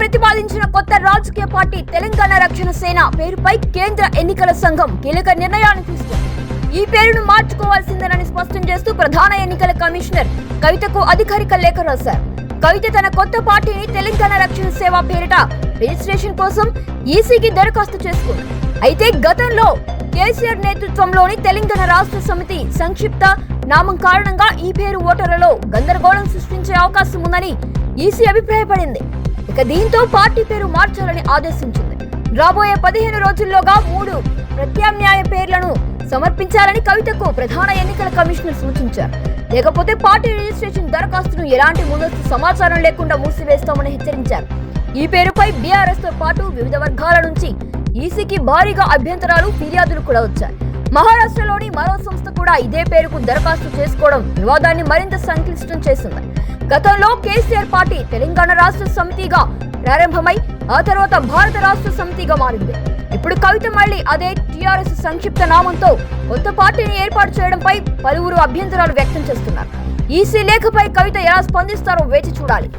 ప్రతిపాదించిన కొత్త రాజకీయ పార్టీ తెలంగాణ రక్షణ సేన పేరుపై కేంద్ర ఎన్నికల సంఘం కీలక నిర్ణయాన్ని తీసుకుంది. ఈ పేరును మార్చుకోవాల్సిందేనని స్పష్టం చేస్తూ ప్రధాన ఎన్నికల కమిషనర్ కవితకు అధికారిక లేఖ రాశారు. కవిత తన కొత్త పార్టీని తెలంగాణ రక్షణ సేవ పేరిట రిజిస్ట్రేషన్ కోసం ఈసీకి దరఖాస్తు చేసుకుంది. అయితే గతంలో కేసీఆర్ నేతృత్వంలోని తెలంగాణ రాష్ట్ర సమితి సంక్షిప్త నామం కారణంగా ఈ పేరు ఓటర్లలో గందరగోళం సృష్టించే అవకాశం ఉందని ఈసీ అభిప్రాయపడింది. ఇక దీంతో పార్టీ పేరు మార్చాలని ఆదేశించింది. రాబోయే 15 రోజుల్లోగా 3 ప్రత్యామ్నాయ పేర్లను సమర్పించాలని కవితకు ప్రధాన ఎన్నికల కమిషనర్ సూచించారు. లేకపోతే పార్టీ రిజిస్ట్రేషన్ దరఖాస్తును ఎలాంటి ముందస్తు సమాచారం లేకుండా మూసివేస్తామని హెచ్చరించారు. ఈ పేరుపై బీఆర్ఎస్ తో పాటు వివిధ వర్గాల నుంచి ఈసీకి భారీగా అభ్యంతరాలు, ఫిర్యాదులు కూడా వచ్చాయి. మహారాష్ట్రలోని మరో సంస్థ కూడా ఇదే పేరుకు దరఖాస్తు చేసుకోవడం వివాదాన్ని మరింత సంక్లిష్టం చేసింది. గతంలో కేసీఆర్ పార్టీ తెలంగాణ రాష్ట్ర సమితిగా ప్రారంభమై ఆ తర్వాత భారత రాష్ట్ర సమితిగా మారింది. ఇప్పుడు కవిత మళ్లీ అదే టీఆర్ఎస్ సంక్షిప్త నామంతో కొత్త పార్టీని ఏర్పాటు చేయడంపై పలువురు అభ్యంతరాలు వ్యక్తం చేస్తున్నారు. ఈసీ లేఖపై కవిత ఎలా స్పందిస్తారో వేచి చూడాలి.